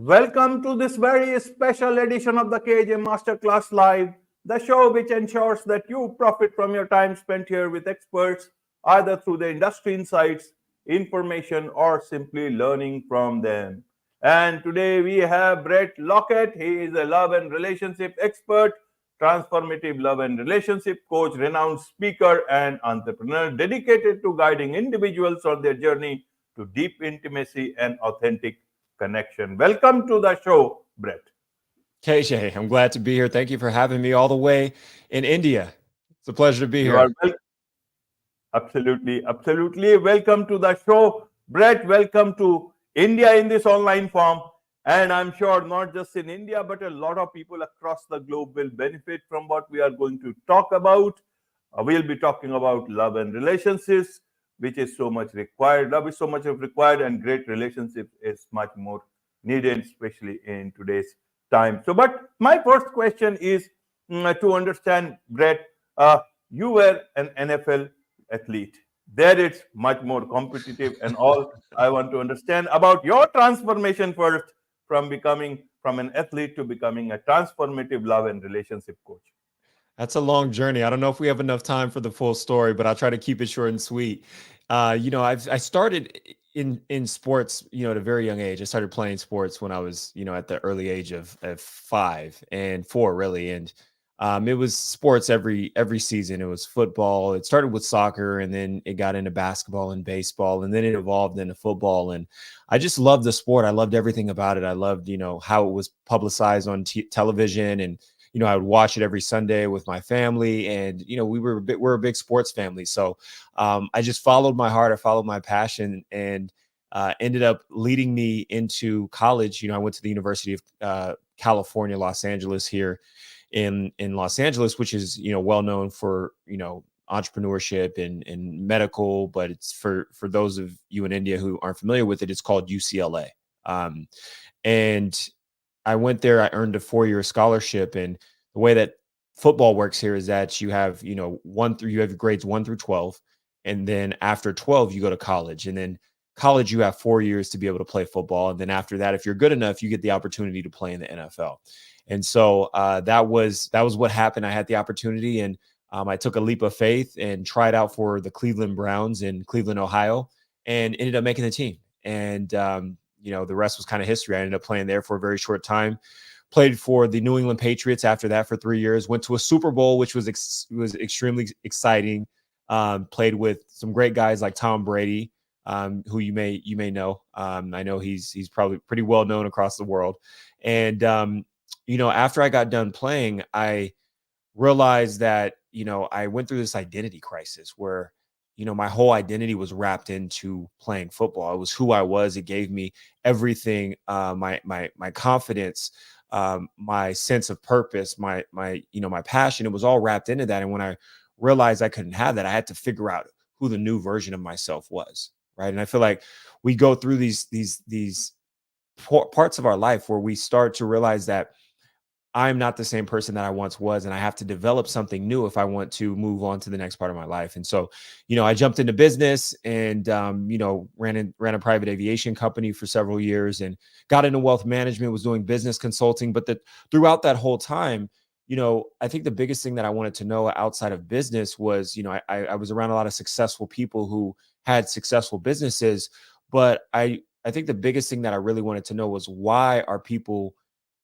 Welcome to this very special edition of the KAJ Masterclass Live, the show which ensures that you profit from your time spent here with experts, either through the industry insights, information, or simply learning from them. And today we have Bret Lockett. He is a love and relationship expert, transformative love and relationship coach, renowned speaker, and entrepreneur dedicated to guiding individuals on their journey to deep intimacy and authentic connection. Welcome to the show, Bret. KJ, I'm glad to be here. Thank you for having me all the way in India. It's a pleasure to be You here. are absolutely welcome to the show, Bret. Welcome to India in this online form. And I'm sure not just in India, but a lot of people across the globe will benefit from what we are going to talk about. We'll be talking about love and relationships, which is so much required. Love is so much required, and great relationship is much more needed, especially in today's time. So, but my first question is to understand, Bret, you were an NFL athlete. There it's much more competitive and all. I want to understand about your transformation first from becoming from an athlete to becoming a transformative love and relationship coach. That's a long journey. I don't know if we have enough time for the full story, but I'll try to keep it short and sweet. I started in sports, at a very young age. I started playing sports when I was, at the early age of 5 and 4, really. And it was sports every season. It was football. It started with soccer, and then it got into basketball and baseball, and then it evolved into football. And I just loved the sport. I loved everything about it. I loved, how it was publicized on television, and I would watch it every Sunday with my family, and we're a big sports family. So I just followed my heart. I followed my passion, and ended up leading me into college. I went to the University of California, Los Angeles, here in Los Angeles, which is well known for entrepreneurship and medical. But it's for those of you in India who aren't familiar with it, it's called UCLA. And I went there. I earned a 4-year scholarship, and the way that football works here is that you have, you have grades 1 through 12, and then after 12 you go to college, and then college you have 4 years to be able to play football, and then after that, if you're good enough, you get the opportunity to play in the NFL. And so that was what happened. I had the opportunity, and I took a leap of faith and tried out for the Cleveland Browns in Cleveland, Ohio, and ended up making the team. And the rest was kind of history. I ended up playing there for a very short time, played for the New England Patriots after that for 3 years, went to a Super Bowl, which was extremely exciting. Played with some great guys like Tom Brady, who you may know. I know he's probably pretty well known across the world. And, after I got done playing, I realized that, I went through this identity crisis where my whole identity was wrapped into playing football. It was who I was. It gave me everything, my confidence, my sense of purpose, my passion. It was all wrapped into that. And when I realized I couldn't have that, I had to figure out who the new version of myself was. Right. And I feel like we go through these parts of our life where we start to realize that I'm not the same person that I once was, and I have to develop something new if I want to move on to the next part of my life. And so, I jumped into business and, ran a private aviation company for several years and got into wealth management, was doing business consulting. But throughout that whole time, I think the biggest thing that I wanted to know outside of business was, I was around a lot of successful people who had successful businesses. But I think the biggest thing that I really wanted to know was, why are people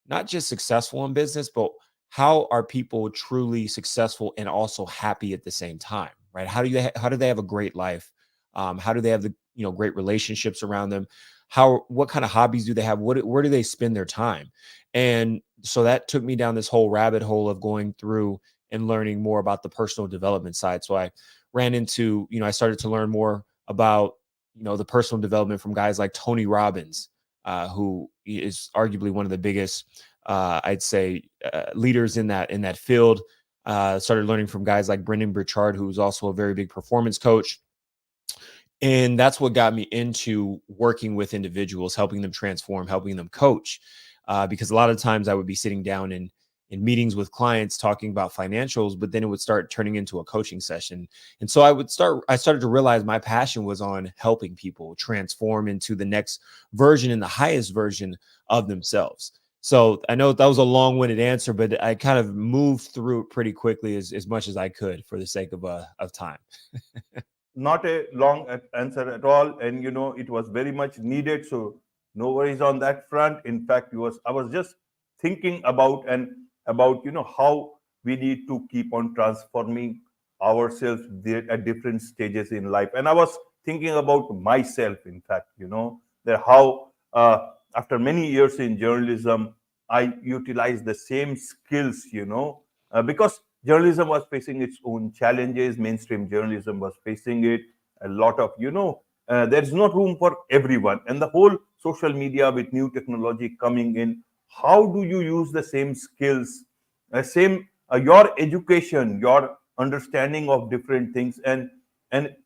not just successful in business, but how are people truly successful and also happy at the same time, right? How do they have a great life? How do they have the great relationships around them? What kind of hobbies do they have? Where do they spend their time? And so that took me down this whole rabbit hole of going through and learning more about the personal development side. So I ran into, I started to learn more about the personal development from guys like Tony Robbins, who is arguably one of the biggest, I'd say, leaders in that field. Started learning from guys like Brendan Burchard, who's also a very big performance coach. And that's what got me into working with individuals, helping them transform, helping them coach. Because a lot of times I would be sitting down in in meetings with clients talking about financials, but then it would start turning into a coaching session. And so I started to realize my passion was on helping people transform into the next version and the highest version of themselves. So I know that was a long-winded answer, but I kind of moved through it pretty quickly as much as I could for the sake of time. Not a long answer at all, and it was very much needed, so no worries on that front. In fact, I was just thinking about how we need to keep on transforming ourselves there at different stages in life. And I was thinking about myself, in fact, that how after many years in journalism I utilized the same skills, because journalism was facing its own challenges. Mainstream journalism was facing it a lot of, there's no room for everyone, and the whole social media with new technology coming in. How do you use the same skills, same your education, your understanding of different things, and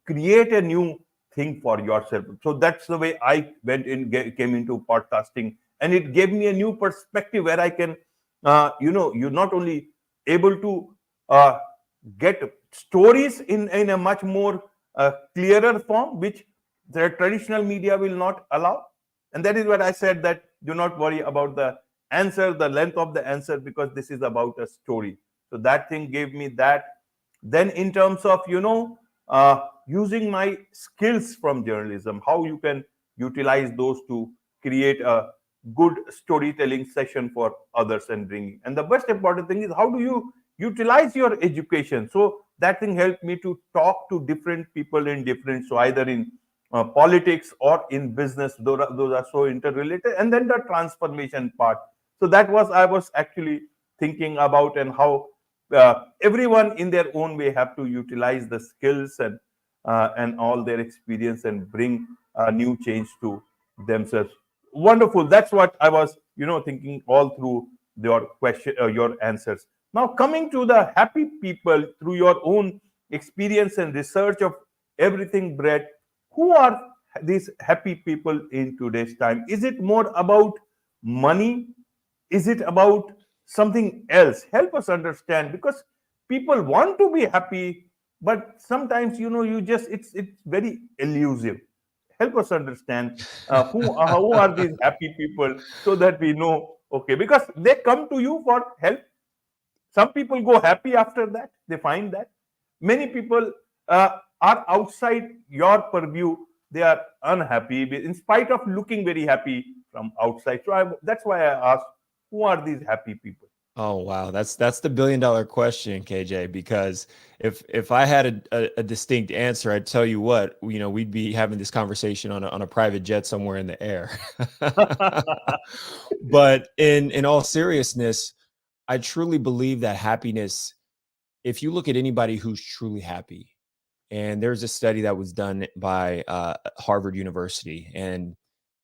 create a new thing for yourself? So that's the way I came into podcasting, and it gave me a new perspective where I can, you're not only able to uh, get stories in a much more clearer form, which the traditional media will not allow. And that is what I said, that do not worry about the answer, the length of the answer, because this is about a story. So that thing gave me that. Then in terms of, using my skills from journalism, how you can utilize those to create a good storytelling session for others and bringing. And the most important thing is, how do you utilize your education? So that thing helped me to talk to different people in different, so either in politics or in business. Those are so interrelated. And then the transformation part. So that was, I was actually thinking about, and how everyone in their own way have to utilize the skills and all their experience and bring a new change to themselves. Wonderful. That's what I was, thinking all through your question, your answers. Now, coming to the happy people through your own experience and research of everything, Brett, who are these happy people in today's time? Is it more about money? Is it about something else? Help us understand, because people want to be happy, but sometimes, you just, it's very elusive. Help us understand who are these happy people, so that we know, okay, because they come to you for help. Some people go happy after that, they find that. Many people are outside your purview, they are unhappy in spite of looking very happy from outside. So that's why I asked, who are these happy people? Oh wow, that's the $1 billion question, KJ. Because if I had a distinct answer, I'd tell you what, we'd be having this conversation on a private jet somewhere in the air. But in all seriousness, I truly believe that happiness, if you look at anybody who's truly happy, and there's a study that was done by Harvard University, and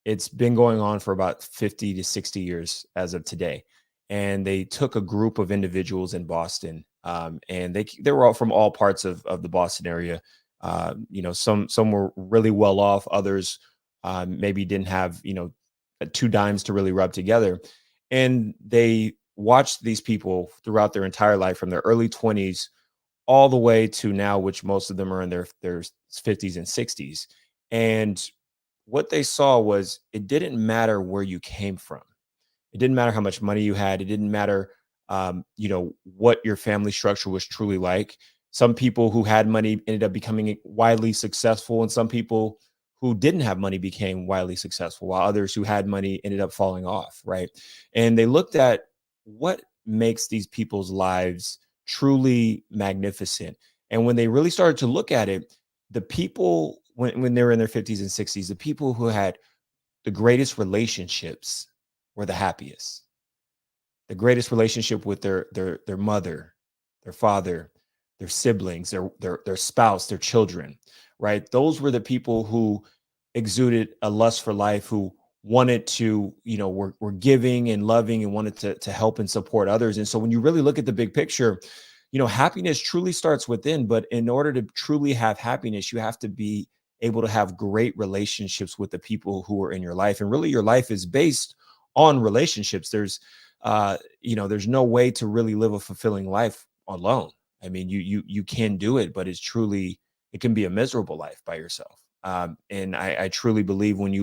it's been going on for about 50 to 60 years as of today. And they took a group of individuals in Boston, and they were all from all parts of the Boston area. Some were really well off, others maybe didn't have two dimes to really rub together. And they watched these people throughout their entire life, from their early 20s all the way to now, which most of them are in their 50s and 60s. And what they saw was, it didn't matter where you came from. It didn't matter how much money you had. It didn't matter, what your family structure was truly like. Some people who had money ended up becoming widely successful, and some people who didn't have money became widely successful, while others who had money ended up falling off, right? And they looked at what makes these people's lives truly magnificent. And when they really started to look at it, the people, when they were in their 50s and 60s, the people who had the greatest relationships were the happiest. The greatest relationship with their mother, their father, their siblings, their spouse, their children, right? Those were the people who exuded a lust for life, who wanted to, were giving and loving and wanted to help and support others. And so when you really look at the big picture, happiness truly starts within. But in order to truly have happiness, you have to be able to have great relationships with the people who are in your life. And really, your life is based on relationships. There's there's no way to really live a fulfilling life alone. I mean, you can do it, but it can be a miserable life by yourself. And I truly believe when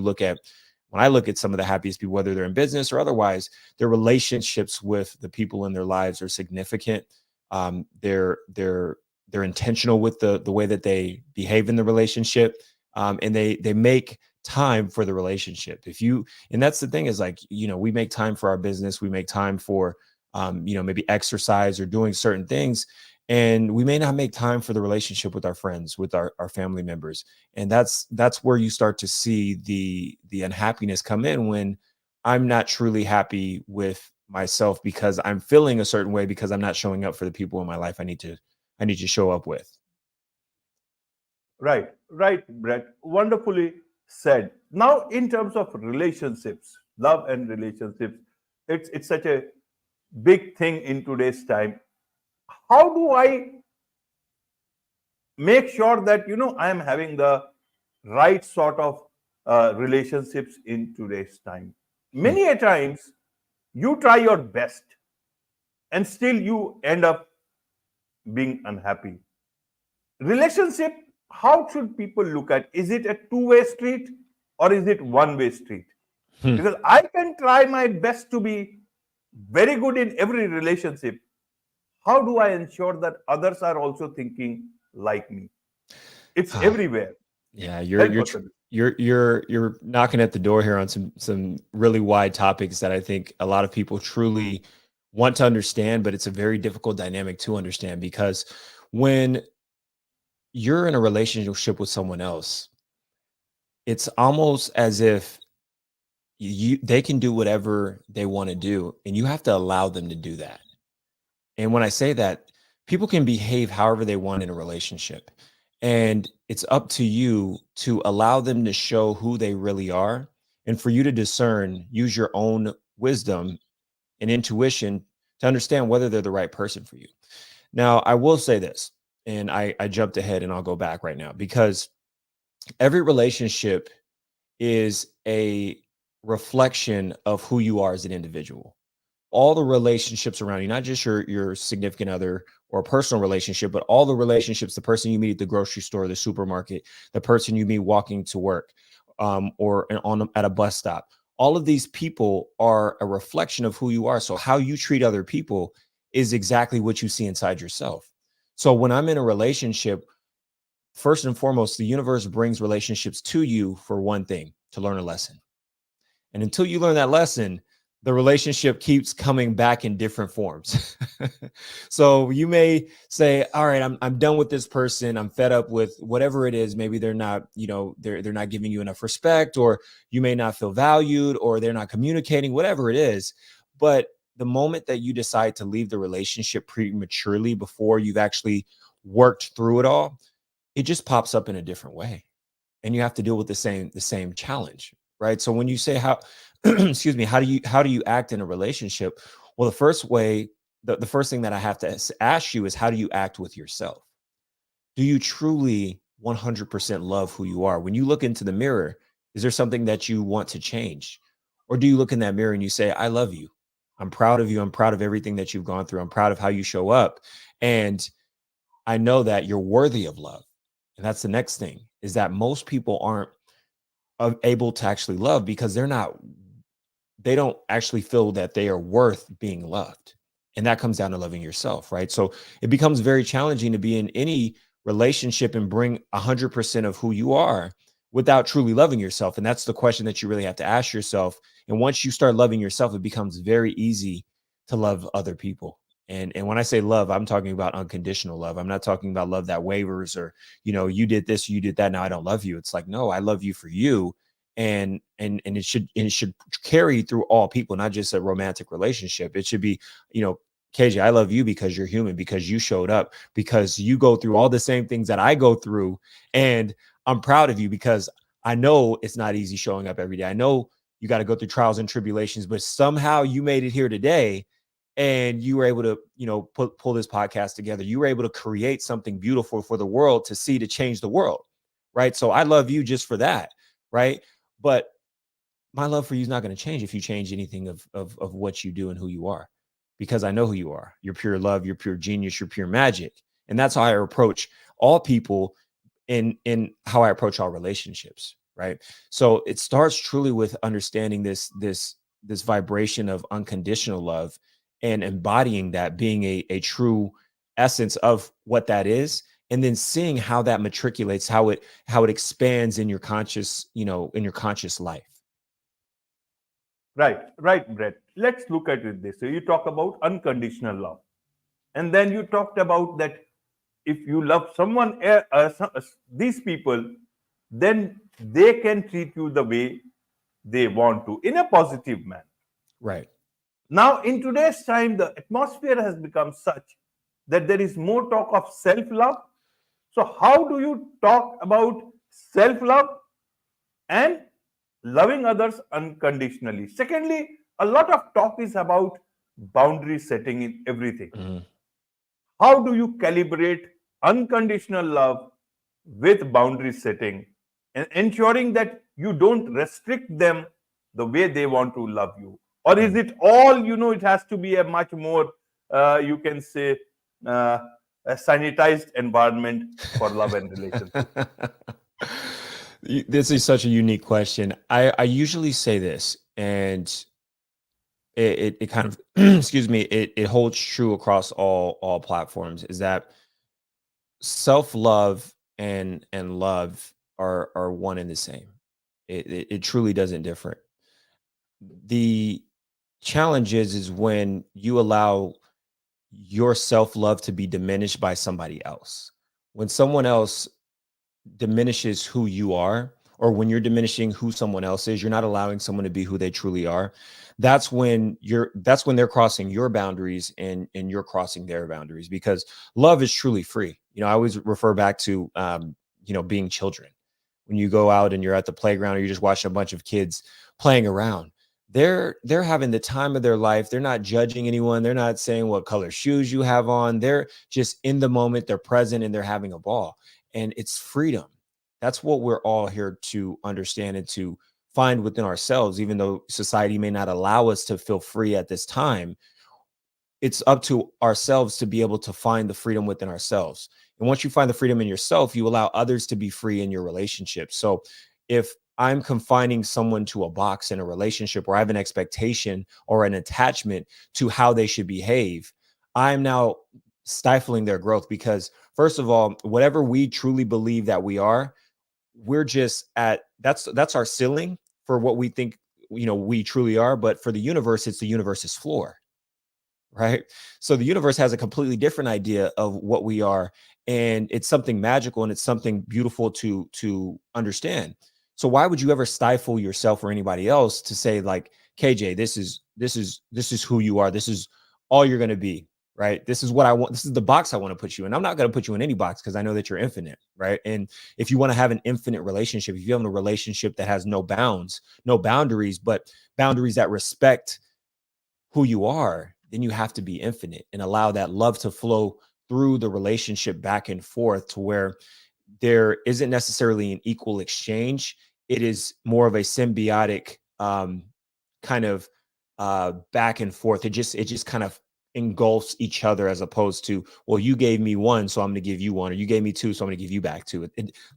I look at some of the happiest people, whether they're in business or otherwise, their relationships with the people in their lives are significant. They're intentional with the way that they behave in the relationship, and they make time for the relationship. And that's the thing is, like, we make time for our business, we make time for maybe exercise or doing certain things, and we may not make time for the relationship with our friends, with our family members. And that's where you start to see the unhappiness come in, when I'm not truly happy with myself because I'm feeling a certain way, because I'm not showing up for the people in my life I need to show up with. Right, right, Brett. Wonderfully said. Now, in terms of relationships, love and relationships, it's such a big thing in today's time. How do I make sure that I am having the right sort of relationships in today's time? Hmm. Many a times you try your best and still you end up being unhappy. Relationship, how should people look at? Is it a two-way street or is it one-way street? Hmm. Because I can try my best to be very good in every relationship. How do I ensure that others are also thinking like me? It's Ah, everywhere. yeah, Help us. you're knocking at the door here on some really wide topics that I think a lot of people truly want to understand, but it's a very difficult dynamic to understand, because when you're in a relationship with someone else, it's almost as if they can do whatever they want to do, and you have to allow them to do that. And when I say that, people can behave however they want in a relationship. And it's up to you to allow them to show who they really are, and for you to discern, use your own wisdom and intuition to understand whether they're the right person for you. Now, I will say this, and I jumped ahead and I'll go back right now, because every relationship is a reflection of who you are as an individual. All the relationships around you, not just your significant other or a personal relationship, but all the relationships, the person you meet at the grocery store, the supermarket, the person you meet walking to work, or at a bus stop. All of these people are a reflection of who you are. So how you treat other people is exactly what you see inside yourself. So when I'm in a relationship, first and foremost, the universe brings relationships to you for one thing: to learn a lesson. And until you learn that lesson, the relationship keeps coming back in different forms. So you may say, all right, I'm done with this person. I'm fed up with whatever it is. Maybe they're not, they're not giving you enough respect, or you may not feel valued, or they're not communicating, whatever it is. But the moment that you decide to leave the relationship prematurely, before you've actually worked through it all, it just pops up in a different way, and you have to deal with the same challenge, right? So when you say how excuse me, how do you act in a relationship? Well, the first thing that I have to ask you is, how do you act with yourself? Do you truly 100% love who you are? When you look into the mirror, is there something that you want to change? Or do you look in that mirror and you say, I love you, I'm proud of you, I'm proud of everything that you've gone through, I'm proud of how you show up, and I know that you're worthy of love. And that's the next thing, is that most people aren't able to actually love, because they don't actually feel that they are worth being loved. And that comes down to loving yourself, right? So it becomes very challenging to be in any relationship and bring 100% of who you are without truly loving yourself. And that's the question that you really have to ask yourself. And once you start loving yourself, it becomes very easy to love other people. And when I say love, I'm talking about unconditional love. I'm not talking about love that wavers, or, you did this, you did that, now I don't love you. It's like, no, I love you for you. And it should carry through all people, not just a romantic relationship. It should be, KJ, I love you because you're human, because you showed up, because you go through all the same things that I go through, and I'm proud of you, because I know it's not easy showing up every day. I know you got to go through trials and tribulations, but somehow you made it here today, and you were able to, pull this podcast together. You were able to create something beautiful for the world to see, to change the world, right? So I love you just for that, right? But my love for you is not going to change if you change anything of what you do and who you are, because I know who you are. You're pure love, you're pure genius, you're pure magic. And that's how I approach all people in how I approach all relationships, right? So it starts truly with understanding this vibration of unconditional love and embodying that, being a true essence of what that is, and then seeing how that matriculates, how it expands in your conscious, in your conscious life. Right, Brett. Let's look at it this way. You talk about unconditional love, and then you talked about that if you love someone, these people, then they can treat you the way they want to in a positive manner. Right. Now, in today's time, the atmosphere has become such that there is more talk of self love. So, how do you talk about self love and loving others unconditionally? Secondly, a lot of talk is about boundary setting in everything. Mhm. How do you calibrate unconditional love with boundary setting and ensuring that you don't restrict them the way they want to love you? Or is Mhm. it all, it has to be a much more, you can say, uh, a sanitized environment for love and relationship? This is such a unique question. I usually say this, and it kind of excuse me, it holds true across all platforms, is that self-love and love are one and the same. It truly doesn't differ. The challenge is when you allow your self-love to be diminished by somebody else. When someone else diminishes who you are, or when you're diminishing who someone else is, you're not allowing someone to be who they truly are. That's when they're crossing your boundaries, and you're crossing their boundaries, because love is truly free. I always refer back to being children. When you go out and you're at the playground, or you're just watching a bunch of kids playing around, they're having the time of their life. They're not judging anyone. They're not saying what color shoes you have on. They're just in the moment. They're present, and they're having a ball, and it's freedom. That's what we're all here to understand and to find within ourselves. Even though society may not allow us to feel free at this time, it's up to ourselves to be able to find the freedom within ourselves. And once you find the freedom in yourself, you allow others to be free in your relationship. So if I'm confining someone to a box in a relationship, where I have an expectation or an attachment to how they should behave, I'm now stifling their growth, because first of all, whatever we truly believe that we are, we're just at that's our ceiling for what we think we truly are. But for the universe, it's the universe's floor, right? So the universe has a completely different idea of what we are, and it's something magical, and it's something beautiful to understand. So why would you ever stifle yourself or anybody else to say, like, KJ, this is who you are. This is all you're going to be, right? This is what I want. This is the box I want to put you in. I'm not going to put you in any box, because I know that you're infinite, right? And if you want to have an infinite relationship, if you have a relationship that has no bounds, no boundaries, but boundaries that respect who you are, then you have to be infinite and allow that love to flow through the relationship back and forth, to where there isn't necessarily an equal exchange. It is more of a symbiotic kind of back and forth. It just kind of engulfs each other, as opposed to, well, you gave me one, so I'm going to give you one, or you gave me two, so I'm going to give you back two.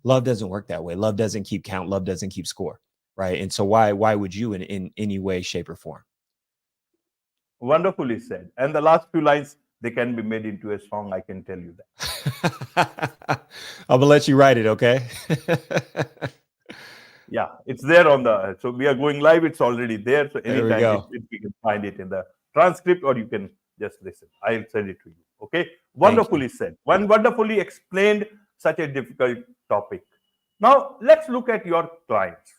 Love doesn't work that way. Love doesn't keep count. Love doesn't keep score, right? And so why would you in any way, shape, or form? Wonderfully said. And the last few lines, they can be made into a song, I can tell you that. I'm gonna let you write it, okay? Yeah, it's there on the. So we are going live. It's already there. So There we anytime go. we can find it in the transcript, or you can just listen. I'll send it to you. Okay. Thank you. Wonderfully said. One wonderfully explained such a difficult topic. Now let's look at your clients.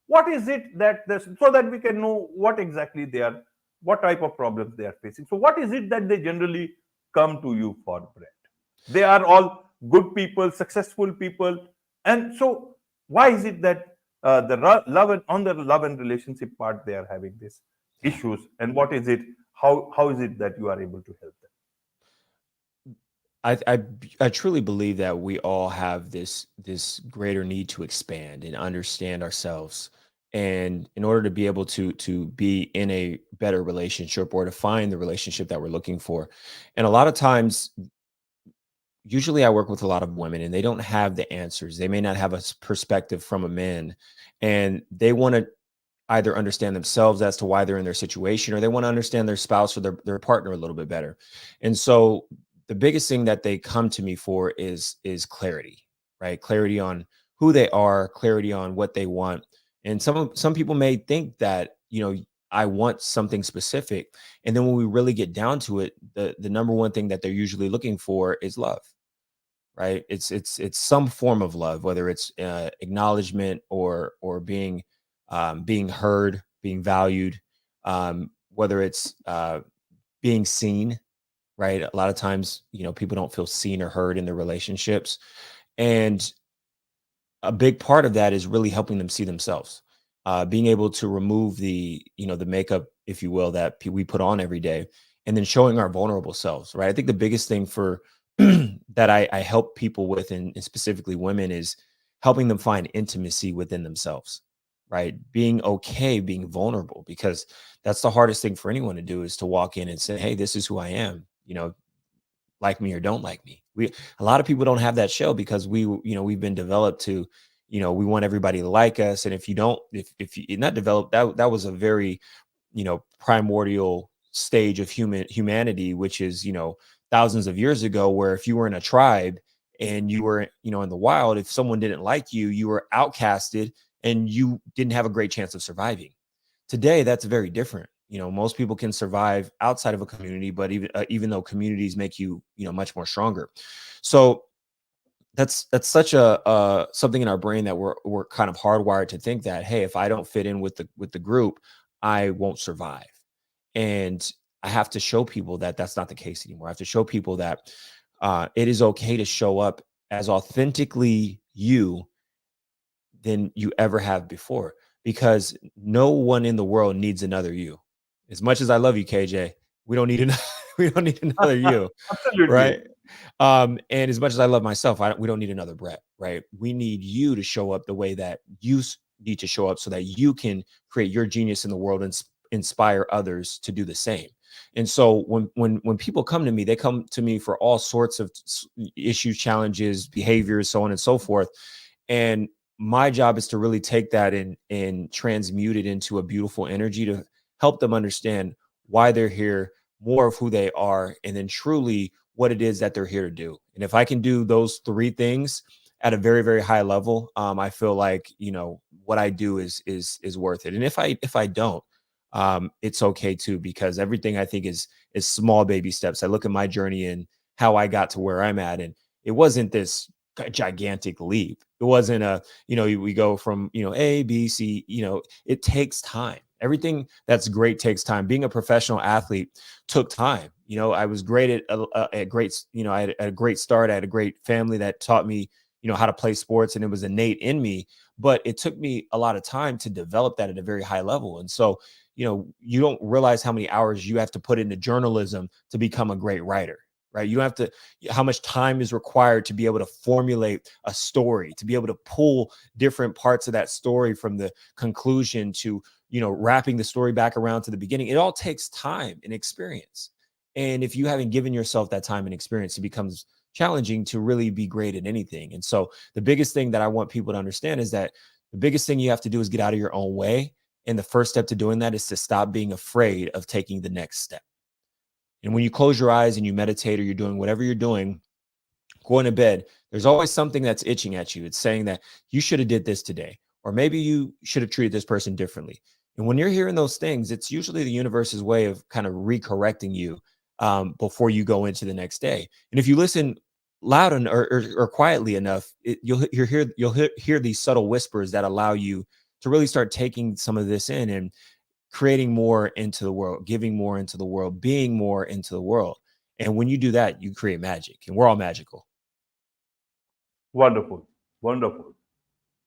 What is it that this, so that we can know what exactly they are, what type of problems they are facing. So what is it that they generally come to you for, Brett? They are all good people, successful people, and so why is it that love and on the love and relationship part they are having these Yeah. issues, and what is it? How is it that you are able to help them? I truly believe that we all have this greater need to expand and understand ourselves, And in order to be able to be in a better relationship or to find the relationship that we're looking for. And a lot of times, usually I work with a lot of women and they don't have the answers. They may not have a perspective from a man, and they want to either understand themselves as to why they're in their situation, or they want to understand their spouse or their partner a little bit better. And so the biggest thing that they come to me for is clarity, right? Clarity on who they are, clarity on what they want. And some people may think that, I want something specific. And then when we really get down to it, the number one thing that they're usually looking for is love, right? It's some form of love, whether it's acknowledgement or being heard, being valued, whether it's being seen, right? A lot of times, people don't feel seen or heard in their relationships, and a big part of that is really helping them see themselves, being able to remove the makeup, if you will, that we put on every day, and then showing our vulnerable selves, right? I think the biggest thing for that I help people with, and specifically women, is helping them find intimacy within themselves, right? Being okay being vulnerable, because that's the hardest thing for anyone to do, is to walk in and say, hey, this is who I am, like me or don't like me. A lot of people don't have that show, because we've been developed to, we want everybody to like us. And if you don't, if you're not developed, that was a very, primordial stage of humanity, which is, thousands of years ago, where if you were in a tribe and you were, in the wild, if someone didn't like you, you were outcasted and you didn't have a great chance of surviving. Today, that's very different. Most people can survive outside of a community, but even though communities make you, much more stronger. So that's such a something in our brain that we're kind of hardwired to think that, hey, if I don't fit in with the group, I won't survive. And I have to show people that that's not the case anymore. I have to show people that it is okay to show up as authentically you than you ever have before, because no one in the world needs another you. As much as I love you, KJ, we don't need another, we don't need another you, Absolutely. right? And as much as I love myself, we don't need another Bret, right? We need you to show up the way that you need to show up, so that you can create your genius in the world and inspire others to do the same. And so when people come to me, they come to me for all sorts of issues, challenges, behaviors, so on and so forth. And my job is to really take that and transmute it into a beautiful energy to help them understand why they're here, more of who they are, and then truly what it is that they're here to do. And if I can do those three things at a very, very high level, I feel like, what I do is worth it. And if I don't, it's okay too, because everything I think is small baby steps. I look at my journey and how I got to where I'm at, and it wasn't this gigantic leap. It wasn't we go from, A, B, C, it takes time. Everything that's great takes time. Being a professional athlete took time. I was great at great, I had a great start. I had a great family that taught me, how to play sports, and it was innate in me, but it took me a lot of time to develop that at a very high level. And so, you don't realize how many hours you have to put into journalism to become a great writer, right? You don't have to, how much time is required to be able to formulate a story, to be able to pull different parts of that story from the conclusion to, wrapping the story back around to the beginning. It all takes time and experience. And if you haven't given yourself that time and experience, it becomes challenging to really be great at anything. And so the biggest thing that I want people to understand is that the biggest thing you have to do is get out of your own way. And the first step to doing that is to stop being afraid of taking the next step. And when you close your eyes and you meditate, or you're doing whatever you're doing, going to bed, there's always something that's itching at you. It's saying that you should have did this today, or maybe you should have treated this person differently. And when you're hearing those things, it's usually the universe's way of kind of recorrecting you before you go into the next day. And if you listen loud or quietly enough, you'll hear these subtle whispers that allow you to really start taking some of this in and creating more into the world, giving more into the world, being more into the world. And when you do that, you create magic, and we're all magical. Wonderful. Wonderful.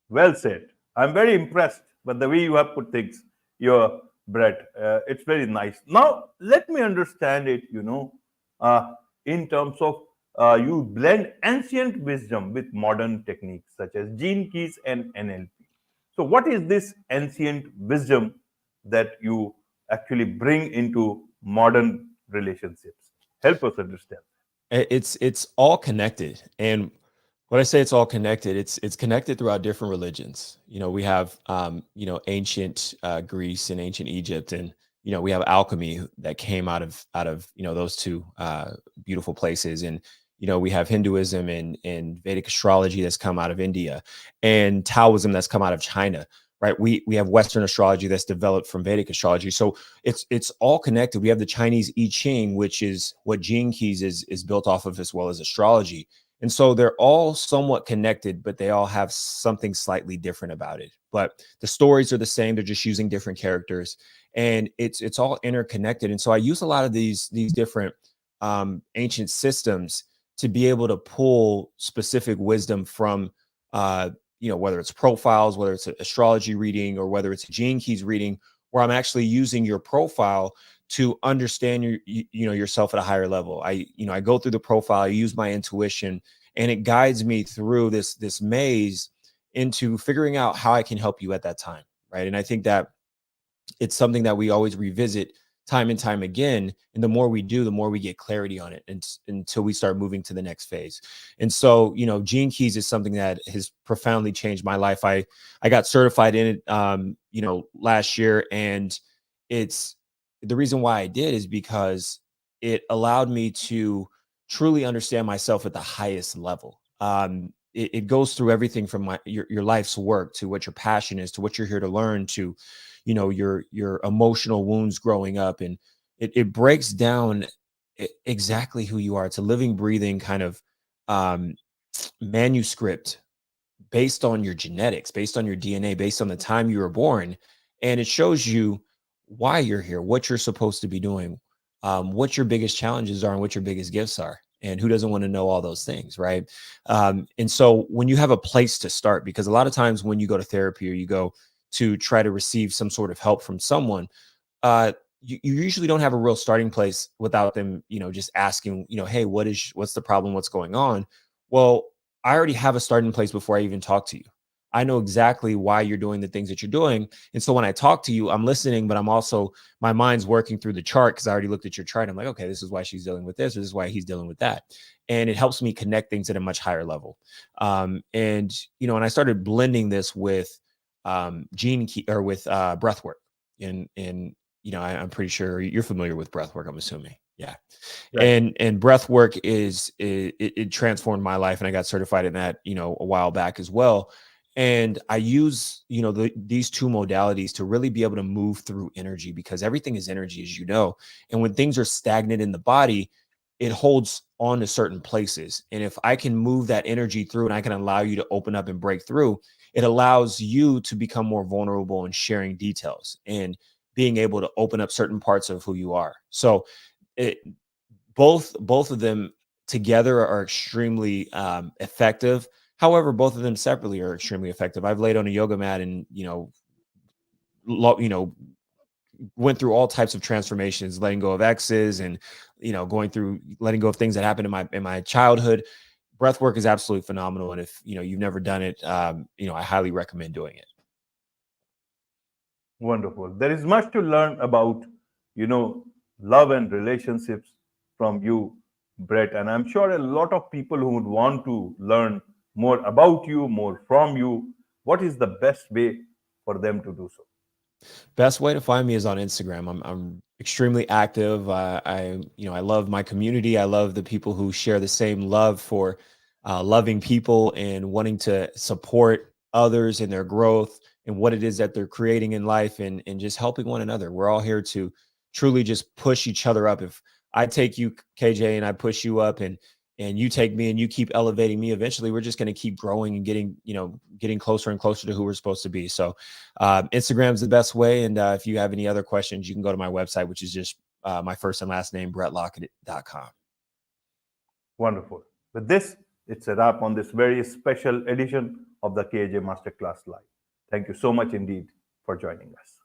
Well said. I'm very impressed by the way you have put things, your Brett. It's very nice. Now, let me understand it, in terms of you blend ancient wisdom with modern techniques such as gene keys and NLP. So, what is this ancient wisdom that you actually bring into modern relationships? Help us understand. It's all connected. And when I say it's all connected, it's connected throughout different religions. We have ancient Greece and ancient Egypt, and we have alchemy that came out of those two beautiful places. And we have Hinduism and Vedic astrology that's come out of India, and Taoism that's come out of China. Right? We have Western astrology that's developed from Vedic astrology. So it's all connected. We have the Chinese I Ching, which is what Gene Keys is built off of, as well as astrology. And so they're all somewhat connected, but they all have something slightly different about it. But the stories are the same. They're just using different characters, and it's all interconnected. And so I use a lot of these different ancient systems to be able to pull specific wisdom from whether it's profiles, whether it's an astrology reading, or whether it's a Gene Keys reading, where I'm actually using your profile to understand yourself at a higher level. I go through the profile, I use my intuition, and it guides me through this maze into figuring out how I can help you at that time, right? And I think that it's something that we always revisit time and time again. And the more we do, the more we get clarity on it, until we start moving to the next phase. And so, Gene Keys is something that has profoundly changed my life. I got certified in it, last year. And it's the reason why I did is because it allowed me to truly understand myself at the highest level. It goes through everything from your life's work, to what your passion is, to what you're here to learn, to your emotional wounds growing up. And it breaks down exactly who you are. It's a living, breathing kind of um manuscript, based on your genetics, based on your DNA, based on the time you were born. And it shows you why you're here, what you're supposed to be doing, what your biggest challenges are, and what your biggest gifts are. And who doesn't want to know all those things, right? And so when you have a place to start, because a lot of times when you go to therapy, or you go to try to receive some sort of help from someone, uh, you usually don't have a real starting place without them, just asking, hey, what's the problem? What's going on? Well, I already have a starting place before I even talk to you. I know exactly why you're doing the things that you're doing. And so when I talk to you, I'm listening, but I'm also, my mind's working through the chart, because I already looked at your chart. I'm like, okay, this is why she's dealing with this, or this is why he's dealing with that. And it helps me connect things at a much higher level. And I started blending this with gene key, or with breath work. I'm pretty sure you're familiar with breath work, I'm assuming. Yeah. Right. And breath work it transformed my life, and I got certified in that a while back as well. And I use these two modalities to really be able to move through energy, because everything is energy, as you know. And when things are stagnant in the body, it holds on to certain places. And if I can move that energy through, and I can allow you to open up and break through, it allows you to become more vulnerable in sharing details, and being able to open up certain parts of who you are. So it, both of them together are extremely effective. However, both of them separately are extremely effective. I've laid on a yoga mat, and lo- you know went through all types of transformations, letting go of exes, and going through letting go of things that happened in my childhood. Breath work is absolutely phenomenal, and if you've never done it, I highly recommend doing it. Wonderful. There is much to learn about, you know, love and relationships from you, Brett. And I'm sure a lot of people who would want to learn more about you, more from you. What is the best way for them to do so? Best way to find me is on Instagram. I'm extremely active. I love my community. I love the people who share the same love for loving people, and wanting to support others in their growth, and what it is that they're creating in life, and just helping one another. We're all here to truly just push each other up. If I take you, KJ, and I push you up, and you take me, and you keep elevating me, eventually we're just going to keep growing, and getting closer and closer to who we're supposed to be. So Instagram's the best way. And if you have any other questions, you can go to my website, which is just my first and last name, BretLockett.com. Wonderful. With this, it's a wrap on this very special edition of the KAJ Masterclass Live. Thank you so much indeed for joining us.